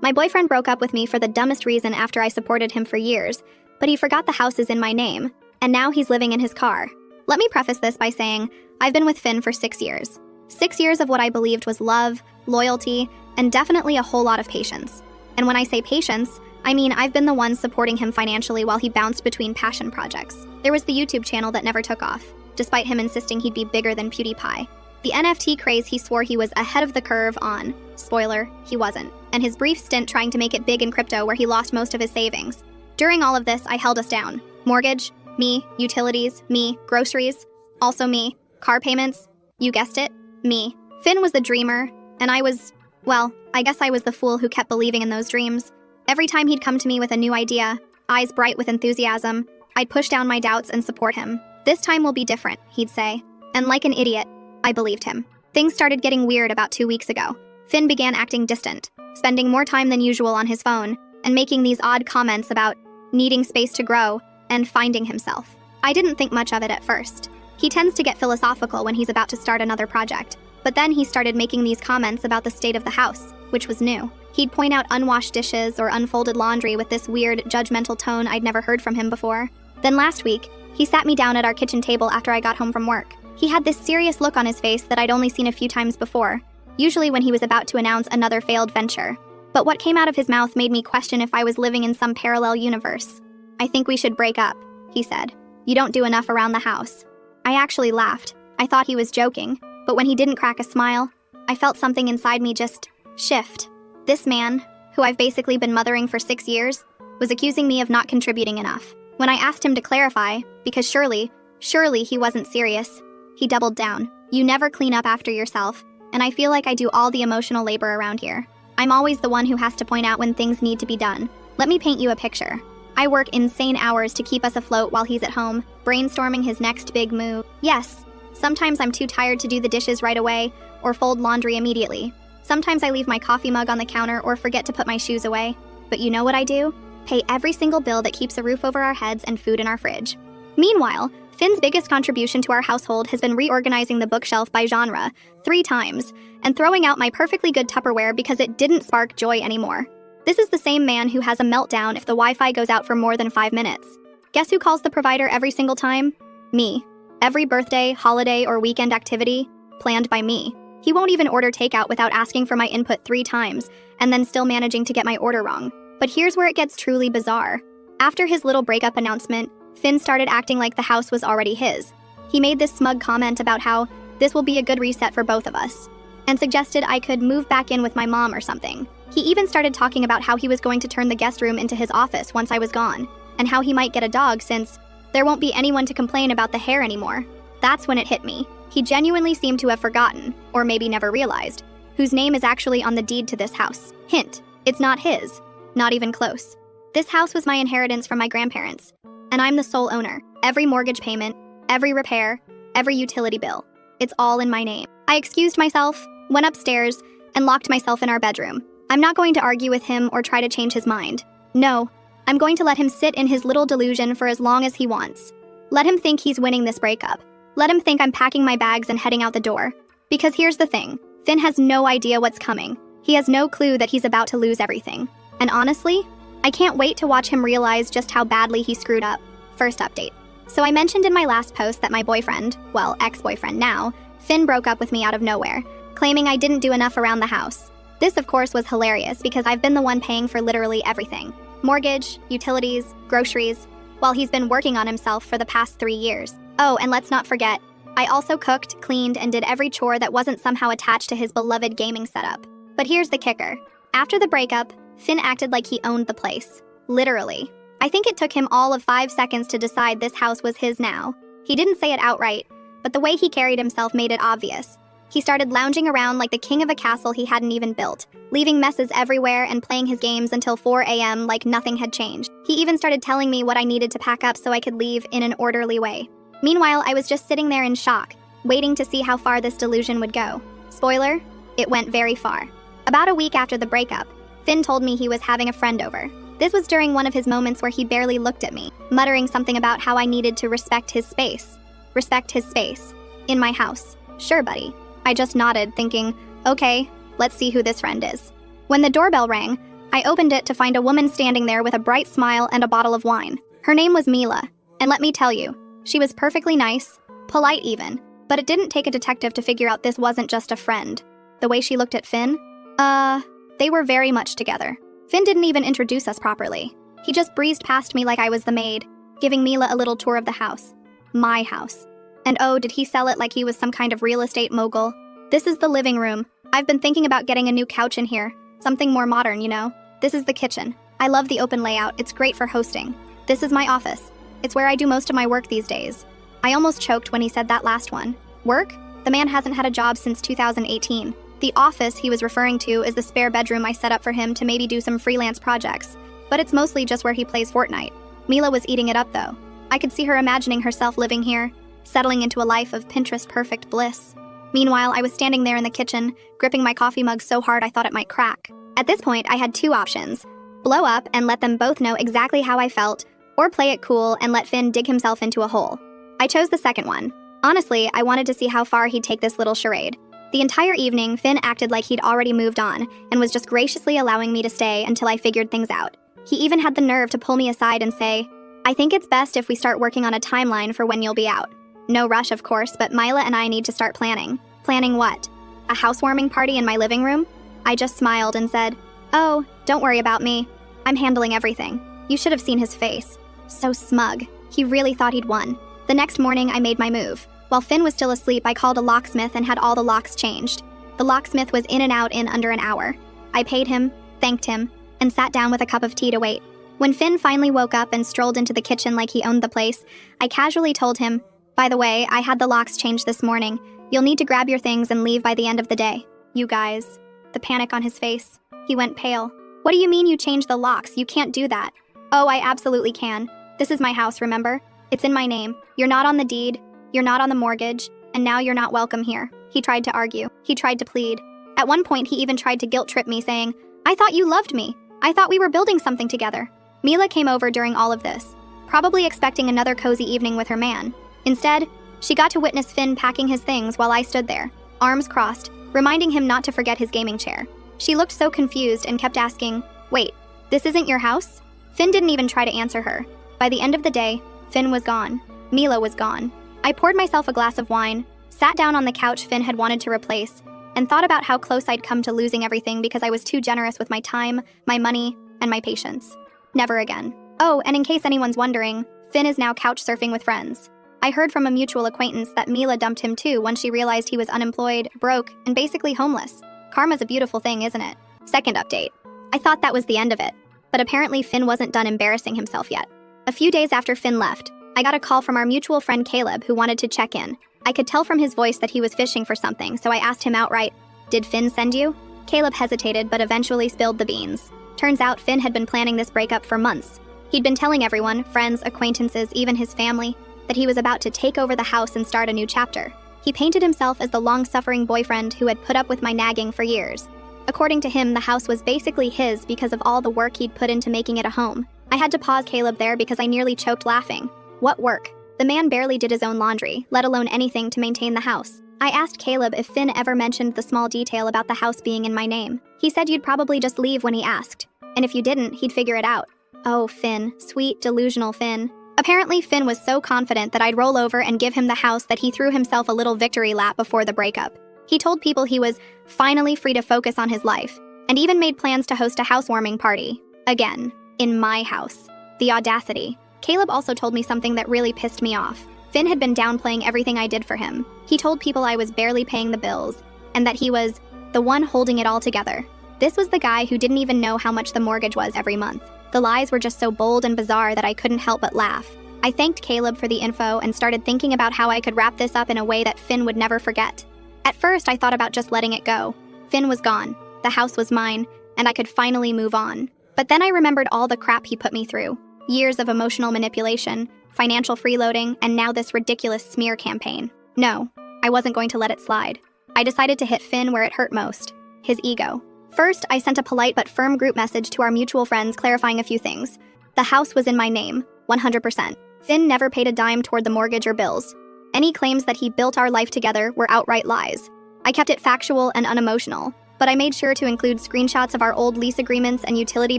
My boyfriend broke up with me for the dumbest reason after I supported him for years, but he forgot the house is in my name, and now he's living in his car. Let me preface this by saying I've been with Finn for 6 years. 6 years of what I believed was love, loyalty, and definitely a whole lot of patience. And when I say patience, I mean I've been the one supporting him financially while he bounced between passion projects. There was the YouTube channel that never took off, despite him insisting he'd be bigger than PewDiePie. The NFT craze he swore he was ahead of the curve on. Spoiler, he wasn't. And his brief stint trying to make it big in crypto where he lost most of his savings. During all of this, I held us down. Mortgage, me. Utilities, me. Groceries, also me. Car payments, you guessed it, me. Finn was the dreamer, and I was, well, I guess I was the fool who kept believing in those dreams. Every time he'd come to me with a new idea, eyes bright with enthusiasm, I'd push down my doubts and support him. This time will be different, he'd say. And like an idiot, I believed him. Things started getting weird about 2 weeks ago. Finn began acting distant, spending more time than usual on his phone, and making these odd comments about needing space to grow and finding himself. I didn't think much of it at first. He tends to get philosophical when he's about to start another project, but then he started making these comments about the state of the house, which was new. He'd point out unwashed dishes or unfolded laundry with this weird, judgmental tone I'd never heard from him before. Then last week, he sat me down at our kitchen table after I got home from work. He had this serious look on his face that I'd only seen a few times before, usually when he was about to announce another failed venture. But what came out of his mouth made me question if I was living in some parallel universe. "I think we should break up," he said. "You don't do enough around the house." I actually laughed. I thought he was joking, but when he didn't crack a smile, I felt something inside me just shift. This man, who I've basically been mothering for 6 years, was accusing me of not contributing enough. When I asked him to clarify, because surely he wasn't serious, he doubled down. "You never clean up after yourself, and I feel like I do all the emotional labor around here. I'm always the one who has to point out when things need to be done. Let me paint you a picture. I work insane hours to keep us afloat while he's at home, brainstorming his next big move. Yes, sometimes I'm too tired to do the dishes right away or fold laundry immediately. Sometimes I leave my coffee mug on the counter or forget to put my shoes away. But you know what I do? Pay every single bill that keeps a roof over our heads and food in our fridge." Meanwhile, Finn's biggest contribution to our household has been reorganizing the bookshelf by genre 3 times and throwing out my perfectly good Tupperware because it didn't spark joy anymore. This is the same man who has a meltdown if the Wi-Fi goes out for more than 5 minutes. Guess who calls the provider every single time? Me. Every birthday, holiday, or weekend activity, planned by me. He won't even order takeout without asking for my input 3 times, and then still managing to get my order wrong. But here's where it gets truly bizarre. After his little breakup announcement, Finn started acting like the house was already his. He made this smug comment about how this will be a good reset for both of us, and suggested I could move back in with my mom or something. He even started talking about how he was going to turn the guest room into his office once I was gone, and how he might get a dog since there won't be anyone to complain about the hair anymore. That's when it hit me. He genuinely seemed to have forgotten, or maybe never realized, whose name is actually on the deed to this house. Hint, it's not his. Not even close. This house was my inheritance from my grandparents, and I'm the sole owner. Every mortgage payment, every repair, every utility bill, it's all in my name. I excused myself, went upstairs, and locked myself in our bedroom. I'm not going to argue with him or try to change his mind. No, I'm going to let him sit in his little delusion for as long as he wants. Let him think he's winning this breakup. Let him think I'm packing my bags and heading out the door. Because here's the thing, Finn has no idea what's coming. He has no clue that he's about to lose everything. And honestly, I can't wait to watch him realize just how badly he screwed up. First update. So I mentioned in my last post that my boyfriend, well, ex-boyfriend now, Finn broke up with me out of nowhere, claiming I didn't do enough around the house. This, of course, was hilarious because I've been the one paying for literally everything. Mortgage, utilities, groceries, while he's been working on himself for the past 3 years. Oh, and let's not forget, I also cooked, cleaned, and did every chore that wasn't somehow attached to his beloved gaming setup. But here's the kicker. After the breakup, Finn acted like he owned the place. Literally. I think it took him all of 5 seconds to decide this house was his now. He didn't say it outright, but the way he carried himself made it obvious. He started lounging around like the king of a castle he hadn't even built, leaving messes everywhere and playing his games until 4 a.m. like nothing had changed. He even started telling me what I needed to pack up so I could leave in an orderly way. Meanwhile, I was just sitting there in shock, waiting to see how far this delusion would go. Spoiler, it went very far. About a week after the breakup, Finn told me he was having a friend over. This was during one of his moments where he barely looked at me, muttering something about how I needed to respect his space. Respect his space. In my house. Sure, buddy. I just nodded, thinking, okay, let's see who this friend is. When the doorbell rang, I opened it to find a woman standing there with a bright smile and a bottle of wine. Her name was Mila, and let me tell you, she was perfectly nice, polite even, but it didn't take a detective to figure out this wasn't just a friend. The way she looked at Finn, they were very much together. Finn didn't even introduce us properly. He just breezed past me like I was the maid, giving Mila a little tour of the house. My house. And oh, did he sell it like he was some kind of real estate mogul? This is the living room. I've been thinking about getting a new couch in here. Something more modern, you know? This is the kitchen. I love the open layout. It's great for hosting. This is my office. It's where I do most of my work these days. I almost choked when he said that last one. Work? The man hasn't had a job since 2018. The office he was referring to is the spare bedroom I set up for him to maybe do some freelance projects. But it's mostly just where he plays Fortnite. Mila was eating it up though. I could see her imagining herself living here, settling into a life of Pinterest-perfect bliss. Meanwhile, I was standing there in the kitchen, gripping my coffee mug so hard I thought it might crack. At this point, I had two options. Blow up and let them both know exactly how I felt, or play it cool and let Finn dig himself into a hole. I chose the second one. Honestly, I wanted to see how far he'd take this little charade. The entire evening, Finn acted like he'd already moved on, and was just graciously allowing me to stay until I figured things out. He even had the nerve to pull me aside and say, "I think it's best if we start working on a timeline for when you'll be out." No rush, of course, but Mila and I need to start planning. Planning what? A housewarming party in my living room? I just smiled and said, "Oh, don't worry about me. I'm handling everything." You should have seen his face. So smug. He really thought he'd won. The next morning, I made my move. While Finn was still asleep, I called a locksmith and had all the locks changed. The locksmith was in and out in under an hour. I paid him, thanked him, and sat down with a cup of tea to wait. When Finn finally woke up and strolled into the kitchen like he owned the place, I casually told him, "By the way, I had the locks changed this morning. You'll need to grab your things and leave by the end of the day." You guys. The panic on his face. He went pale. "What do you mean you changed the locks? You can't do that." "Oh, I absolutely can. This is my house, remember? It's in my name. You're not on the deed. You're not on the mortgage. And now you're not welcome here." He tried to argue. He tried to plead. At one point, he even tried to guilt trip me, saying, "I thought you loved me. I thought we were building something together." Mila came over during all of this, probably expecting another cozy evening with her man. Instead, she got to witness Finn packing his things while I stood there, arms crossed, reminding him not to forget his gaming chair. She looked so confused and kept asking, "Wait, this isn't your house?" Finn didn't even try to answer her. By the end of the day, Finn was gone. Mila was gone. I poured myself a glass of wine, sat down on the couch Finn had wanted to replace, and thought about how close I'd come to losing everything because I was too generous with my time, my money, and my patience. Never again. Oh, and in case anyone's wondering, Finn is now couch surfing with friends. I heard from a mutual acquaintance that Mila dumped him too when she realized he was unemployed, broke, and basically homeless. Karma's a beautiful thing, isn't it? Second update. I thought that was the end of it, but apparently Finn wasn't done embarrassing himself yet. A few days after Finn left, I got a call from our mutual friend Caleb who wanted to check in. I could tell from his voice that he was fishing for something, so I asked him outright, "Did Finn send you?" Caleb hesitated but eventually spilled the beans. Turns out Finn had been planning this breakup for months. He'd been telling everyone, friends, acquaintances, even his family, that he was about to take over the house and start a new chapter. He painted himself as the long-suffering boyfriend who had put up with my nagging for years. According to him, the house was basically his because of all the work he'd put into making it a home. I had to pause Caleb there because I nearly choked laughing. What work? The man barely did his own laundry, let alone anything to maintain the house. I asked Caleb if Finn ever mentioned the small detail about the house being in my name. He said you'd probably just leave when he asked, and if you didn't, he'd figure it out. Oh, Finn. Sweet, delusional Finn. Apparently, Finn was so confident that I'd roll over and give him the house that he threw himself a little victory lap before the breakup. He told people he was finally free to focus on his life, and even made plans to host a housewarming party. Again, in my house. The audacity. Caleb also told me something that really pissed me off. Finn had been downplaying everything I did for him. He told people I was barely paying the bills, and that he was the one holding it all together. This was the guy who didn't even know how much the mortgage was every month. The lies were just so bold and bizarre that I couldn't help but laugh. I thanked Caleb for the info and started thinking about how I could wrap this up in a way that Finn would never forget. At first, I thought about just letting it go. Finn was gone, the house was mine, and I could finally move on. But then I remembered all the crap he put me through. Years of emotional manipulation, financial freeloading, and now this ridiculous smear campaign. No, I wasn't going to let it slide. I decided to hit Finn where it hurt most, his ego. First, I sent a polite but firm group message to our mutual friends clarifying a few things. The house was in my name, 100%. Finn never paid a dime toward the mortgage or bills. Any claims that he built our life together were outright lies. I kept it factual and unemotional. but I made sure to include screenshots of our old lease agreements and utility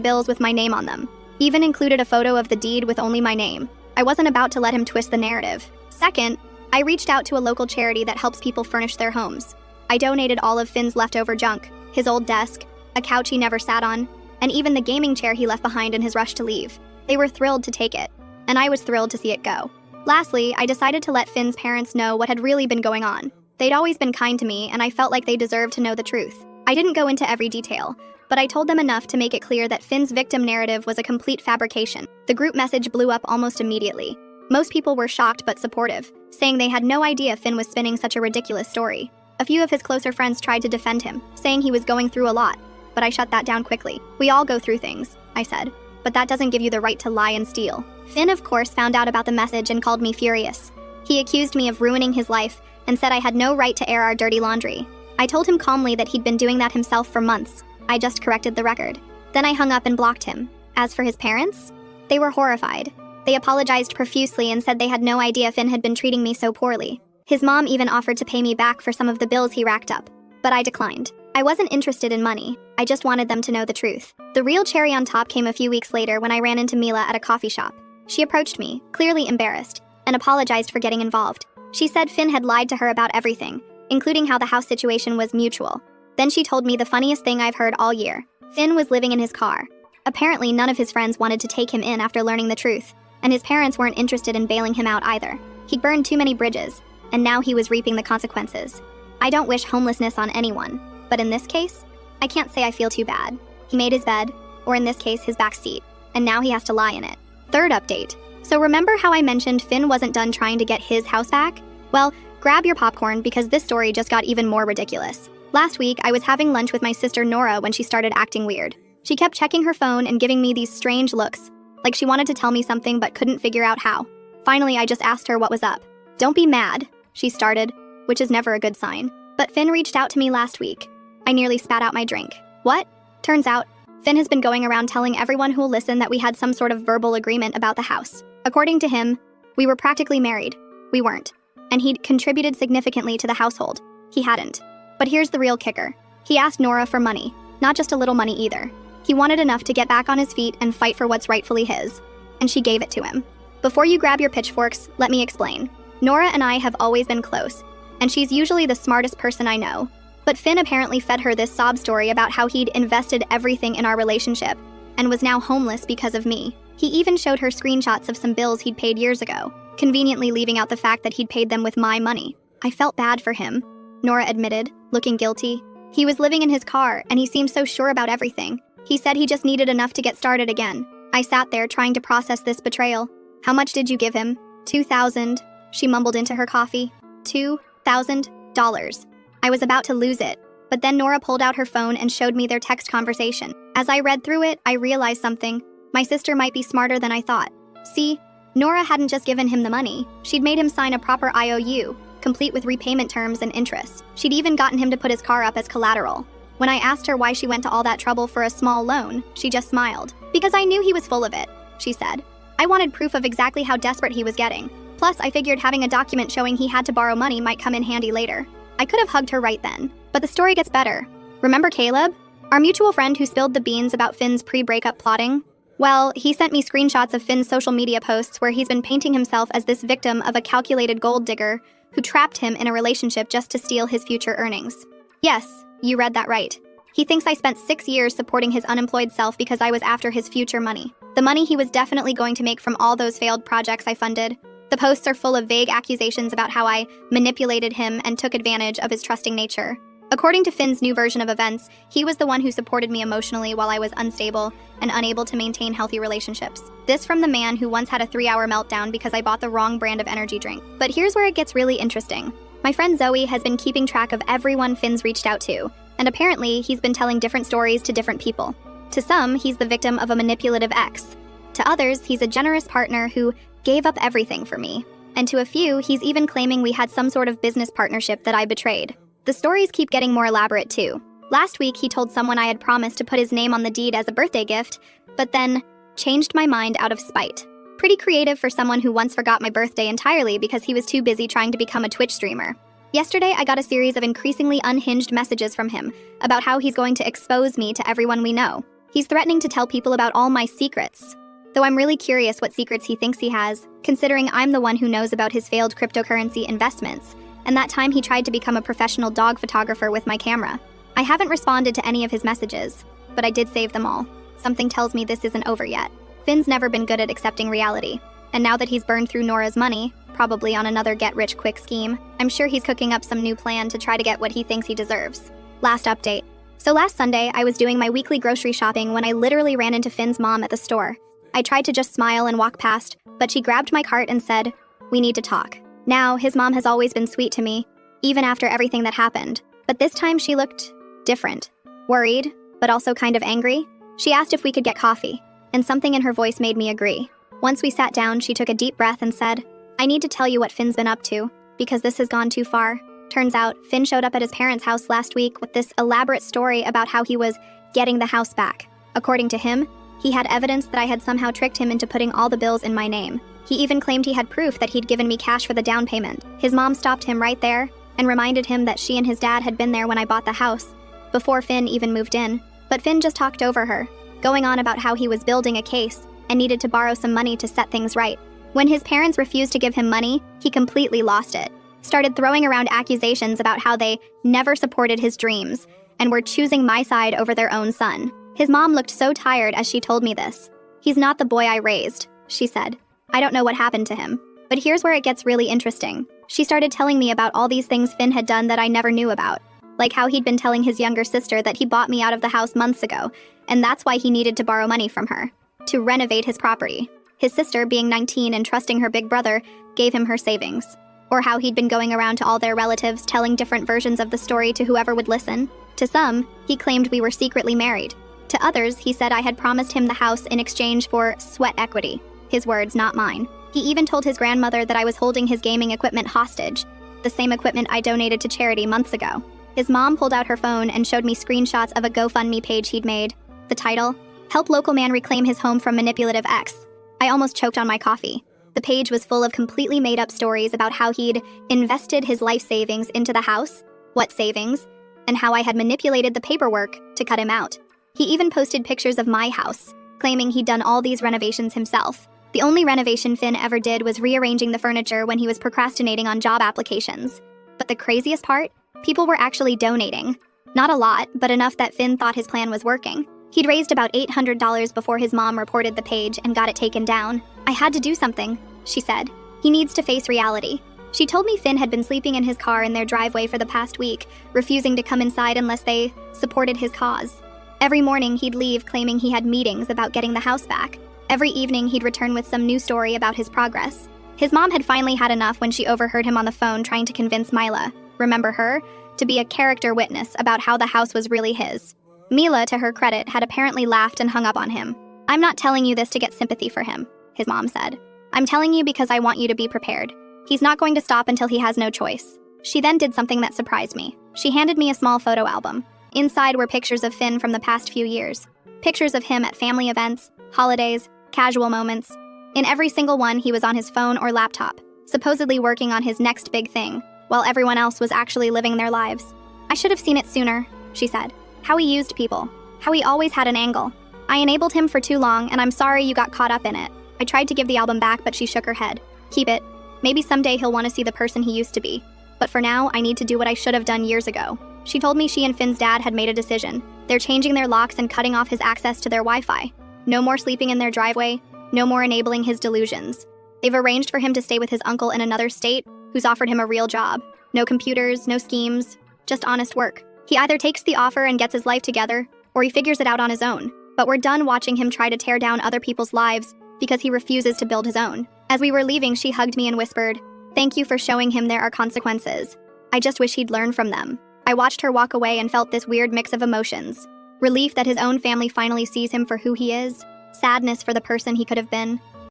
bills with my name on them. Even included a photo of the deed with only my name. I wasn't about to let him twist the narrative. Second, I reached out to a local charity that helps people furnish their homes. I donated all of Finn's leftover junk, his old desk, a couch he never sat on, and even the gaming chair he left behind in his rush to leave. They were thrilled to take it, and I was thrilled to see it go. Lastly, I decided to let Finn's parents know what had really been going on. They'd always been kind to me, and I felt like they deserved to know the truth. I didn't go into every detail, but I told them enough to make it clear that Finn's victim narrative was a complete fabrication. The group message blew up almost immediately. Most people were shocked but supportive, saying they had no idea Finn was spinning such a ridiculous story. A few of his closer friends tried to defend him, saying he was going through a lot, but I shut that down quickly. We all go through things, I said, but that doesn't give you the right to lie and steal. Finn, of course, found out about the message and called me furious. He accused me of ruining his life and said I had no right to air our dirty laundry. I told him calmly that he'd been doing that himself for months. I just corrected the record. Then I hung up and blocked him. As for his parents, they were horrified. They apologized profusely and said they had no idea Finn had been treating me so poorly. His mom even offered to pay me back for some of the bills he racked up, but I declined. I wasn't interested in money. I just wanted them to know the truth. The real cherry on top came a few weeks later when I ran into Mila at a coffee shop. She approached me, clearly embarrassed, and apologized for getting involved. She said Finn had lied to her about everything, including how the house situation was mutual. Then she told me the funniest thing I've heard all year. Finn was living in his car. Apparently, none of his friends wanted to take him in after learning the truth, and his parents weren't interested in bailing him out either. He'd burned too many bridges, and now he was reaping the consequences. I don't wish homelessness on anyone, but in this case, I can't say I feel too bad. He made his bed, or in this case, his back seat, and now he has to lie in it. Third update. So remember how I mentioned Finn wasn't done trying to get his house back? Well, grab your popcorn because this story just got even more ridiculous. Last week, I was having lunch with my sister Nora when she started acting weird. She kept checking her phone and giving me these strange looks, like she wanted to tell me something but couldn't figure out how. Finally, I just asked her what was up. "Don't be mad," she started, which is never a good sign. "But Finn reached out to me last week." I nearly spat out my drink. What? Turns out, Finn has been going around telling everyone who'll listen that we had some sort of verbal agreement about the house. According to him, we were practically married. We weren't. And he'd contributed significantly to the household. He hadn't. But here's the real kicker. He asked Nora for money, not just a little money either. He wanted enough to get back on his feet and fight for what's rightfully his. And she gave it to him. Before you grab your pitchforks, let me explain. Nora and I have always been close, and she's usually the smartest person I know. But Finn apparently fed her this sob story about how he'd invested everything in our relationship and was now homeless because of me. He even showed her screenshots of some bills he'd paid years ago, conveniently leaving out the fact that he'd paid them with my money. I felt bad for him, Nora admitted, looking guilty. He was living in his car, and he seemed so sure about everything. He said he just needed enough to get started again. I sat there trying to process this betrayal. "How much did you give him?" $2,000, she mumbled into her coffee. $2,000. I was about to lose it, but then Nora pulled out her phone and showed me their text conversation. As I read through it, I realized something. My sister might be smarter than I thought. See, Nora hadn't just given him the money. She'd made him sign a proper IOU, complete with repayment terms and interest. She'd even gotten him to put his car up as collateral. When I asked her why she went to all that trouble for a small loan, she just smiled. "Because I knew he was full of it," she said. "I wanted proof of exactly how desperate he was getting. Plus, I figured having a document showing he had to borrow money might come in handy later." I could have hugged her right then. But the story gets better. Remember Caleb? Our mutual friend who spilled the beans about Finn's pre-breakup plotting? Well, he sent me screenshots of Finn's social media posts where he's been painting himself as this victim of a calculated gold digger who trapped him in a relationship just to steal his future earnings. Yes, you read that right. He thinks I spent 6 years supporting his unemployed self because I was after his future money. The money he was definitely going to make from all those failed projects I funded. The posts are full of vague accusations about how I manipulated him and took advantage of his trusting nature. According to Finn's new version of events, he was the one who supported me emotionally while I was unstable and unable to maintain healthy relationships. This from the man who once had a 3-hour meltdown because I bought the wrong brand of energy drink. But here's where it gets really interesting. My friend Zoe has been keeping track of everyone Finn's reached out to, and apparently he's been telling different stories to different people. To some, he's the victim of a manipulative ex. To others, he's a generous partner who gave up everything for me. And to a few, he's even claiming we had some sort of business partnership that I betrayed. The stories keep getting more elaborate too. Last week, he told someone I had promised to put his name on the deed as a birthday gift, but then changed my mind out of spite. Pretty creative for someone who once forgot my birthday entirely because he was too busy trying to become a Twitch streamer. Yesterday, I got a series of increasingly unhinged messages from him about how he's going to expose me to everyone we know. He's threatening to tell people about all my secrets. Though I'm really curious what secrets he thinks he has, considering I'm the one who knows about his failed cryptocurrency investments, and that time he tried to become a professional dog photographer with my camera. I haven't responded to any of his messages, but I did save them all. Something tells me this isn't over yet. Finn's never been good at accepting reality, and now that he's burned through Nora's money, probably on another get-rich-quick scheme, I'm sure he's cooking up some new plan to try to get what he thinks he deserves. Last update. So last Sunday, I was doing my weekly grocery shopping when I literally ran into Finn's mom at the store. I tried to just smile and walk past, but she grabbed my cart and said, "We need to talk." Now, his mom has always been sweet to me, even after everything that happened, but this time she looked different. Worried, but also kind of angry. She asked if we could get coffee, and something in her voice made me agree. Once we sat down, she took a deep breath and said, "I need to tell you what Finn's been up to, because this has gone too far." Turns out, Finn showed up at his parents' house last week with this elaborate story about how he was getting the house back. According to him, he had evidence that I had somehow tricked him into putting all the bills in my name. He even claimed he had proof that he'd given me cash for the down payment. His mom stopped him right there and reminded him that she and his dad had been there when I bought the house, before Finn even moved in. But Finn just talked over her, going on about how he was building a case and needed to borrow some money to set things right. When his parents refused to give him money, he completely lost it. Started throwing around accusations about how they never supported his dreams and were choosing my side over their own son. His mom looked so tired as she told me this. "He's not the boy I raised," she said. "I don't know what happened to him." But here's where it gets really interesting. She started telling me about all these things Finn had done that I never knew about, like how he'd been telling his younger sister that he bought me out of the house months ago, and that's why he needed to borrow money from her, to renovate his property. His sister, being 19 and trusting her big brother, gave him her savings. Or how he'd been going around to all their relatives telling different versions of the story to whoever would listen. To some, he claimed we were secretly married. To others, he said I had promised him the house in exchange for sweat equity. His words, not mine. He even told his grandmother that I was holding his gaming equipment hostage, the same equipment I donated to charity months ago. His mom pulled out her phone and showed me screenshots of a GoFundMe page he'd made. The title, "Help Local Man Reclaim His Home from Manipulative Ex." I almost choked on my coffee. The page was full of completely made-up stories about how he'd invested his life savings into the house, what savings, and how I had manipulated the paperwork to cut him out. He even posted pictures of my house, claiming he'd done all these renovations himself. The only renovation Finn ever did was rearranging the furniture when he was procrastinating on job applications. But the craziest part? People were actually donating. Not a lot, but enough that Finn thought his plan was working. He'd raised about $800 before his mom reported the page and got it taken down. "I had to do something," she said. "He needs to face reality." She told me Finn had been sleeping in his car in their driveway for the past week, refusing to come inside unless they supported his cause. Every morning he'd leave claiming he had meetings about getting the house back. Every evening he'd return with some new story about his progress. His mom had finally had enough when she overheard him on the phone trying to convince Mila, remember her, to be a character witness about how the house was really his. Mila, to her credit, had apparently laughed and hung up on him. "I'm not telling you this to get sympathy for him," his mom said. "I'm telling you because I want you to be prepared. He's not going to stop until he has no choice." She then did something that surprised me. She handed me a small photo album. Inside were pictures of Finn from the past few years. Pictures of him at family events, holidays, casual moments. In every single one, he was on his phone or laptop, supposedly working on his next big thing, while everyone else was actually living their lives. "I should have seen it sooner," she said. "How he used people. How he always had an angle. I enabled him for too long, and I'm sorry you got caught up in it." I tried to give the album back, but she shook her head. "Keep it. Maybe someday he'll want to see the person he used to be. But for now, I need to do what I should have done years ago." She told me she and Finn's dad had made a decision. They're changing their locks and cutting off his access to their Wi-Fi. No more sleeping in their driveway. No more enabling his delusions. They've arranged for him to stay with his uncle in another state, who's offered him a real job. No computers, no schemes, just honest work. He either takes the offer and gets his life together, or he figures it out on his own. But we're done watching him try to tear down other people's lives because he refuses to build his own. As we were leaving, she hugged me and whispered, "Thank you for showing him there are consequences. I just wish he'd learn from them." I watched her walk away and felt this weird mix of emotions. Relief that his own family finally sees him for who he is, sadness for the person he could have been,